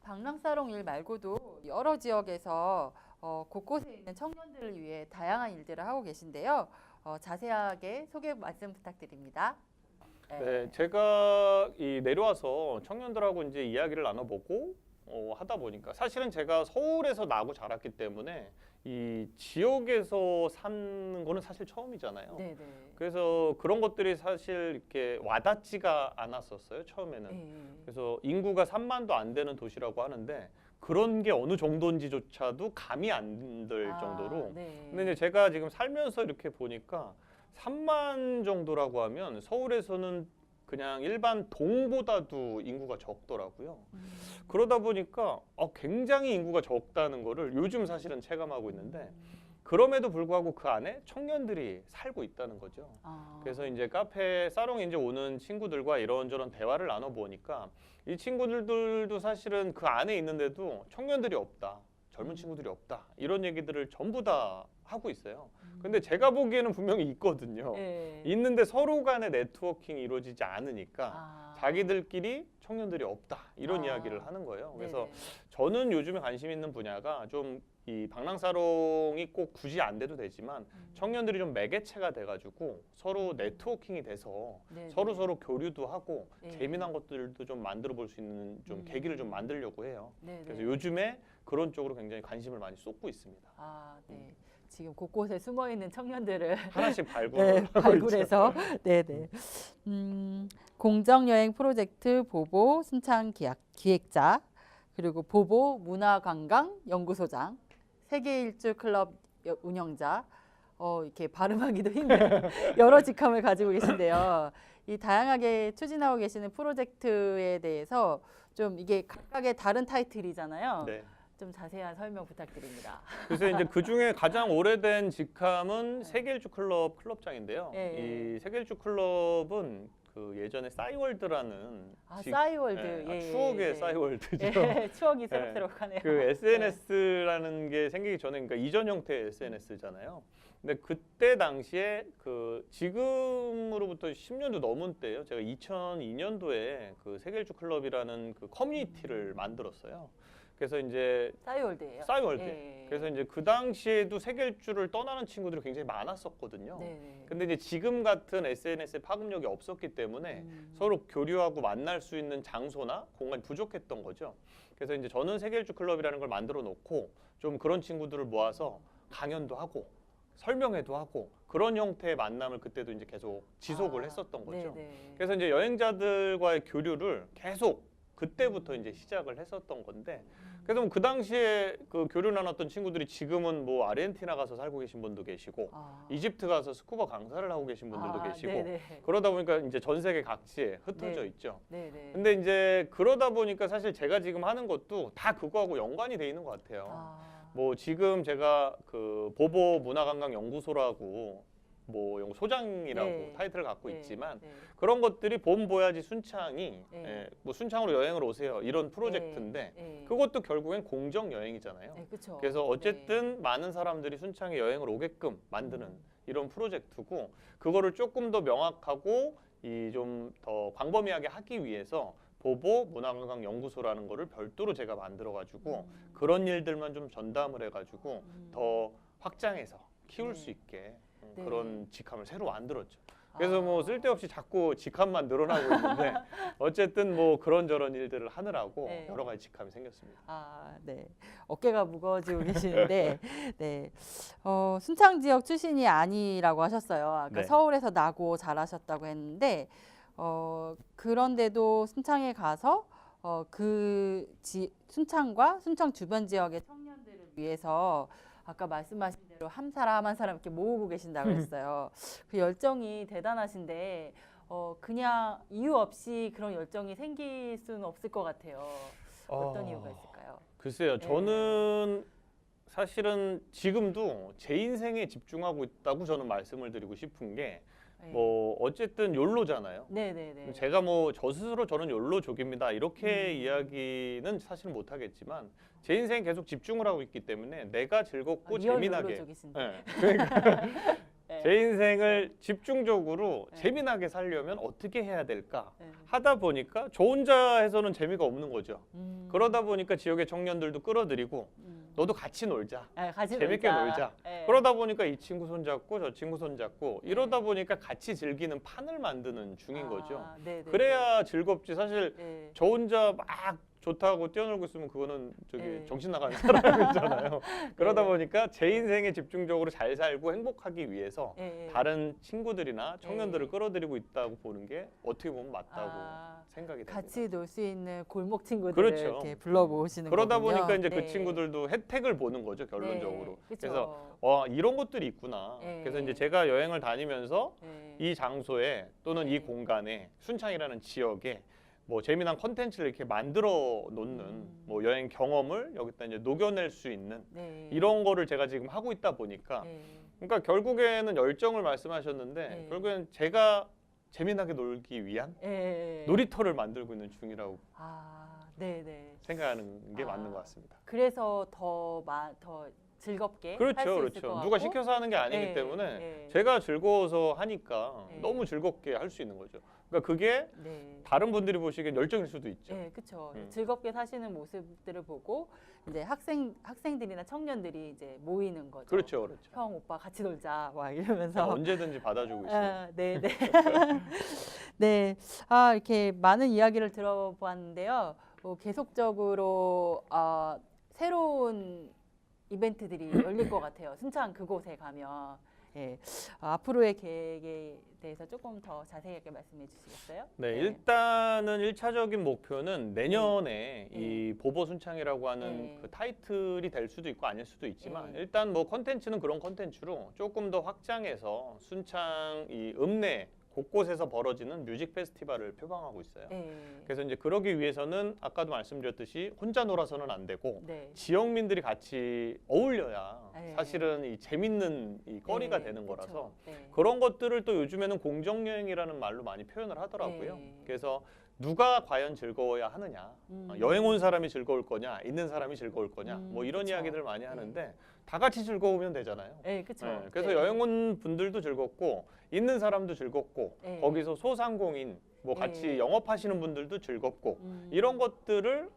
방랑사롱 일 말고도 여러 지역에서 곳곳에 있는 청년들을 위해 다양한 일들을 하고 계신데요. 자세하게 소개 말씀 부탁드립니다. 네, 제가 내려와서 청년들하고 이제 이야기를 나눠보고 하다 보니까 사실은 제가 서울에서 나고 자랐기 때문에 이 지역에서 사는 거는 사실 처음이잖아요. 네네. 그래서 그런 것들이 사실 이렇게 와닿지가 않았었어요, 처음에는. 네. 그래서 인구가 3만도 안 되는 도시라고 하는데 그런 게 어느 정도인지조차도 감이 안 들 정도로. 네. 근데 이제 제가 지금 살면서 이렇게 보니까 3만 정도라고 하면 서울에서는 그냥 일반 동보다도 인구가 적더라고요. 그러다 보니까 굉장히 인구가 적다는 거를 요즘 사실은 체감하고 있는데 그럼에도 불구하고 그 안에 청년들이 살고 있다는 거죠. 그래서 이제 카페 사롱에 이제 오는 친구들과 이런저런 대화를 나눠보니까 이 친구들도 사실은 그 안에 있는데도 청년들이 없다, 젊은 친구들이 없다 이런 얘기들을 전부 다 하고 있어요. 근데 제가 보기에는 분명히 있거든요. 네. 있는데 서로 간의 네트워킹이 이루어지지 않으니까 자기들끼리 청년들이 없다 이런 이야기를 하는 거예요. 그래서 네네. 저는 요즘에 관심 있는 분야가 좀 이 방랑사롱이 꼭 굳이 안 돼도 되지만 청년들이 좀 매개체가 돼가지고 서로 네트워킹이 돼서 네네. 서로 교류도 하고 네. 재미난 것들도 좀 만들어 볼 수 있는 좀 계기를 좀 만들려고 해요. 네네. 그래서 요즘에 그런 쪽으로 굉장히 관심을 많이 쏟고 있습니다. 네. 지금 곳곳에 숨어 있는 청년들을 하나씩 발굴. 네, 발굴해서 네네. 공정여행 프로젝트 보보 순창 기획자, 그리고 보보 문화관광 연구소장, 세계 일주 클럽 운영자, 이렇게 발음하기도 힘든 여러 직함을 가지고 계신데요. 이 다양하게 추진하고 계시는 프로젝트에 대해서 좀 이게 각각의 다른 타이틀이잖아요. 네. 좀 자세한 설명 부탁드립니다. 그래서 이제 그 중에 가장 오래된 직함은 세계일주 클럽장인데요. 예. 이 세계일주 클럽은 그 예전에 싸이월드라는 싸이월드. 추억의 싸이월드죠. 예, 추억이 새록새록하네요. 그 SNS라는 게 생기기 전에 그러니까 이전 형태의 SNS잖아요. 근데 그때 당시에 그 지금으로부터 10년도 넘은 때예요. 제가 2002년도에 그 세계일주 클럽이라는 그 커뮤니티를 만들었어요. 그래서 이제 싸이월드예요. 싸이월드. 예. 그래서 이제 그 당시에도 세계일주를 떠나는 친구들이 굉장히 많았었거든요. 네네. 근데 이제 지금 같은 SNS의 파급력이 없었기 때문에 서로 교류하고 만날 수 있는 장소나 공간이 부족했던 거죠. 그래서 이제 저는 세계일주 클럽이라는 걸 만들어 놓고 좀 그런 친구들을 모아서 강연도 하고 설명회도 하고 그런 형태의 만남을 그때도 이제 계속 지속을 했었던 거죠. 네네. 그래서 이제 여행자들과의 교류를 계속 그때부터 이제 시작을 했었던 건데, 그래서 그 당시에 그 교류 나눴던 친구들이 지금은 뭐 아르헨티나 가서 살고 계신 분도 계시고, 이집트 가서 스쿠버 강사를 하고 계신 분들도 계시고, 네네. 그러다 보니까 이제 전 세계 각지에 흩어져 네. 있죠. 네네. 근데 이제 그러다 보니까 사실 제가 지금 하는 것도 다 그거하고 연관이 돼 있는 것 같아요. 뭐 지금 제가 그 보보 문화관광 연구소라고 뭐 소장이라고 네. 타이틀을 갖고 네. 있지만 네. 그런 것들이 봄 보야지 순창이 네. 뭐 순창으로 여행을 오세요 이런 프로젝트인데 네. 그것도 결국엔 공정 여행이잖아요. 네, 그쵸. 그래서 어쨌든 많은 사람들이 순창에 여행을 오게끔 만드는 이런 프로젝트고, 그거를 조금 더 명확하고 이 좀 더 광범위하게 하기 위해서 보보 문화관광 연구소라는 거를 별도로 제가 만들어 가지고 그런 일들만 좀 전담을 해 가지고 더 확장해서 키울 네. 수 있게 네. 그런 직함을 새로 만들었죠. 그래서 뭐 쓸데없이 자꾸 직함만 늘어나고 있는데 어쨌든 뭐 그런저런 일들을 하느라고 네. 여러 가지 직함이 생겼습니다. 네. 어깨가 무거워지고 계시는데, 네. 순창 지역 출신이 아니라고 하셨어요. 아까 네. 서울에서 나고 자라셨다고 했는데, 그런데도 순창에 가서 순창과 순창 주변 지역의 청년들을 위해서 아까 말씀하신 대로 한 사람 한 사람 이렇게 모으고 계신다고 했어요. 그 열정이 대단하신데 그냥 이유 없이 그런 열정이 생길 수는 없을 것 같아요. 어떤 이유가 있을까요? 글쎄요. 저는 사실은 지금도 제 인생에 집중하고 있다고 저는 말씀을 드리고 싶은 게 뭐 어쨌든 욜로잖아요. 네네네. 제가 뭐 저 스스로 저는 욜로족입니다 이렇게 이야기는 사실은 못 하겠지만 제 인생에 계속 집중을 하고 있기 때문에 내가 즐겁고 리얼 재미나게. 욜로족이신데. 네. 그러니까 네. 제 인생을 집중적으로 네. 재미나게 살려면 어떻게 해야 될까 네. 하다 보니까 저 혼자 해서는 재미가 없는 거죠. 음. 그러다 보니까 지역의 청년들도 끌어들이고 너도 같이 놀자. 네, 같이 재밌게 놀자. 네. 그러다 보니까 이 친구 손잡고 저 친구 손잡고 이러다 보니까 같이 즐기는 판을 만드는 중인 거죠. 네네. 그래야 즐겁지. 사실 네. 저 혼자 막 좋다고 뛰어놀고 있으면 그거는 저기 네. 정신 나가는 사람이잖아요. 그러다 네. 보니까 제 인생에 집중적으로 잘 살고 행복하기 위해서 네. 다른 친구들이나 청년들을 네. 끌어들이고 있다고 보는 게 어떻게 보면 맞다고 생각이 됩니다. 같이 놀 수 있는 골목 친구들을 그렇죠. 이렇게 불러모으시는 그러다 거군요. 보니까 이제 그 네. 친구들도 혜택을 보는 거죠, 결론적으로. 네. 그쵸. 그래서 이런 것들이 있구나. 네. 그래서 이제 제가 여행을 다니면서 네. 이 장소에 또는 네. 이 공간에 순창이라는 지역에 뭐 재미난 컨텐츠를 이렇게 만들어 놓는 뭐 여행 경험을 여기다 이제 녹여낼 수 있는 네. 이런 거를 제가 지금 하고 있다 보니까 네. 그러니까 결국에는 열정을 말씀하셨는데 네. 결국엔 제가 재미나게 놀기 위한 네. 놀이터를 만들고 있는 중이라고 네네. 생각하는 게 맞는 것 같습니다. 그래서 더 즐겁게 할 수 그렇죠, 있을 것 그렇죠. 같고. 누가 시켜서 하는 게 아니기 네, 때문에 네. 제가 즐거워서 하니까 네. 너무 즐겁게 할 수 있는 거죠. 그러니까 그게 네. 다른 분들이 보시기엔 열정일 수도 있죠. 네, 그렇죠. 음. 즐겁게 사시는 모습들을 보고 이제 학생들이나 청년들이 이제 모이는 거죠. 그렇죠, 그렇죠. 형 오빠 같이 놀자 막 이러면서. 언제든지 받아주고 있어요. 네, 네. 네. 이렇게 많은 이야기를 들어봤는데요. 계속적으로 새로운 이벤트들이 열릴 것 같아요. 순창 그곳에 가면. 예. 앞으로의 계획에 대해서 조금 더 자세하게 말씀해 주시겠어요? 네, 일단은 1차적인 목표는 내년에 네. 이 보보 순창이라고 하는 네. 그 타이틀이 될 수도 있고 아닐 수도 있지만 네. 일단 뭐 컨텐츠는 그런 컨텐츠로 조금 더 확장해서 순창 이 읍내 곳곳에서 벌어지는 뮤직 페스티벌을 표방하고 있어요. 네. 그래서 이제 그러기 위해서는 아까도 말씀드렸듯이 혼자 놀아서는 안 되고 네. 지역민들이 같이 어울려야 네. 사실은 이 재밌는 이 거리가 네, 되는 그쵸. 거라서 네. 그런 것들을 또 요즘에는 공정여행이라는 말로 많이 표현을 하더라고요. 네. 그래서 누가 과연 즐거워야 하느냐, 여행 온 사람이 즐거울 거냐, 있는 사람이 즐거울 거냐, 뭐 이런 그쵸. 이야기들 많이 하는데 다 같이 즐거우면 되잖아요. 네, 그렇죠. 네, 그래서 여행 온 분들도 즐겁고 있는 사람도 즐겁고 네. 거기서 소상공인 뭐 같이 네. 영업하시는 분들도 즐겁고 이런 것들을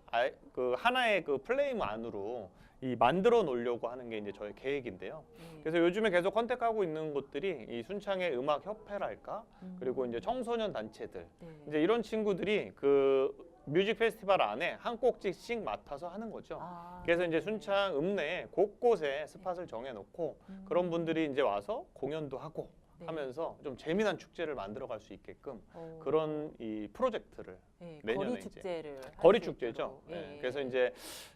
그 하나의 그 플레임 안으로 이 만들어 놓으려고 하는 게 이제 저의 계획인데요. 그래서 요즘에 계속 컨택하고 있는 곳들이 이 순창의 음악 협회랄까 그리고 이제 청소년 단체들 네. 이제 이런 친구들이 그 뮤직 페스티벌 안에 한 꼭지씩 맡아서 하는 거죠. 그래서 이제 순창 읍내에 곳곳에 스팟을 정해놓고 그런 분들이 이제 와서 공연도 하고 네. 하면서 좀 재미난 축제를 만들어갈 수 있게끔 오. 그런 이 프로젝트를 네, 내년에 거리 이제. 축제를 거리 할수 축제죠. 있도록. 네, 예. 그래서 이제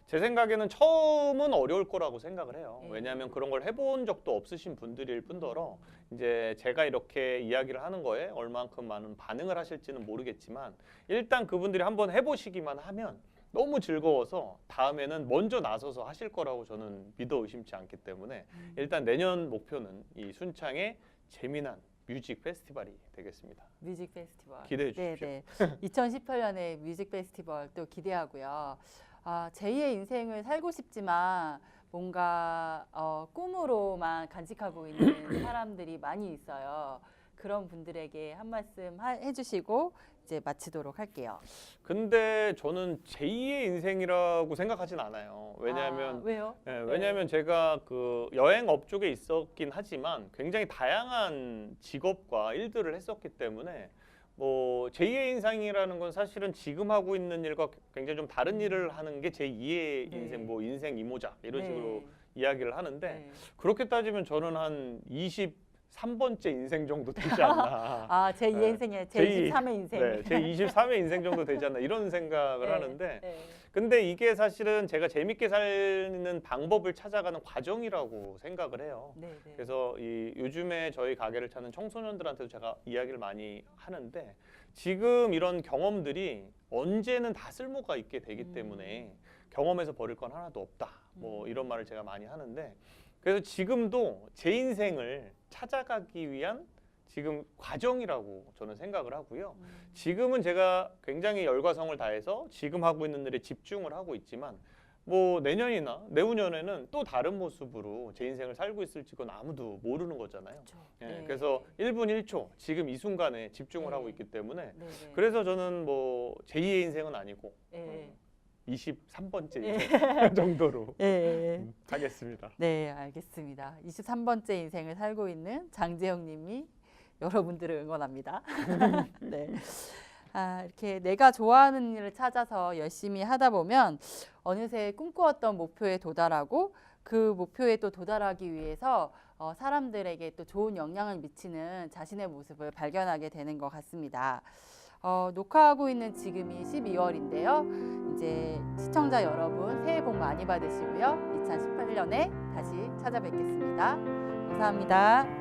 제 생각에는 처음은 어려울 거라고 생각을 해요. 예. 왜냐하면 그런 걸 해본 적도 없으신 분들일 뿐더러 이제 제가 이렇게 이야기를 하는 거에 얼만큼 많은 반응을 하실지는 모르겠지만 일단 그분들이 한번 해보시기만 하면 너무 즐거워서 다음에는 먼저 나서서 하실 거라고 저는 믿어 의심치 않기 때문에 일단 내년 목표는 이 순창의 재미난 뮤직 페스티벌이 되겠습니다. 뮤직 페스티벌 기대해 주십시오. 네, 2018년에 뮤직 페스티벌 또 기대하고요. 제2의 인생을 살고 싶지만 뭔가 꿈으로만 간직하고 있는 사람들이 많이 있어요. 그런 분들에게 한 말씀 해주시고 이제 마치도록 할게요. 근데 저는 제2의 인생이라고 생각하진 않아요. 왜냐하면 왜요? 왜냐하면 제가 그 여행 업쪽에 있었긴 하지만 굉장히 다양한 직업과 일들을 했었기 때문에 뭐 제2의 인생이라는 건 사실은 지금 하고 있는 일과 굉장히 좀 다른 일을 하는 게 제2의 네. 인생, 뭐 인생 이모작 이런 네. 식으로 이야기를 하는데 네. 그렇게 따지면 저는 한 23번째 인생 정도 되지 않나. 제2의 네. 인생에 제23의 인생. 네, 제 23의 인생 정도 되지 않나 이런 생각을 네, 하는데 네. 근데 이게 사실은 제가 재밌게 사는 방법을 찾아가는 과정이라고 생각을 해요. 네, 네. 그래서 이 요즘에 저희 가게를 찾는 청소년들한테도 제가 이야기를 많이 하는데 지금 이런 경험들이 언제는 다 쓸모가 있게 되기 때문에 경험에서 버릴 건 하나도 없다. 뭐 이런 말을 제가 많이 하는데 그래서 지금도 제 인생을 찾아가기 위한 지금 과정이라고 저는 생각을 하고요. 지금은 제가 굉장히 열과 성을 다해서 지금 하고 있는 일에 집중을 하고 있지만 뭐 내년이나 내후년에는 또 다른 모습으로 제 인생을 살고 있을지 그건 아무도 모르는 거잖아요. 그렇죠. 예, 네. 그래서 1분 1초 지금 이 순간에 집중을 네. 하고 있기 때문에 네, 네. 그래서 저는 뭐 제2의 인생은 아니고 네. 23번째 예. 인생 정도로 예. 하겠습니다. 네, 알겠습니다. 23번째 인생을 살고 있는 장재영 님이 여러분들을 응원합니다. 네. 아, 이렇게 내가 좋아하는 일을 찾아서 열심히 하다 보면 어느새 꿈꾸었던 목표에 도달하고 그 목표에 또 도달하기 위해서 사람들에게 또 좋은 영향을 미치는 자신의 모습을 발견하게 되는 것 같습니다. 녹화하고 있는 지금이 12월인데요. 이제 시청자 여러분 새해 복 많이 받으시고요. 2018년에 다시 찾아뵙겠습니다. 감사합니다.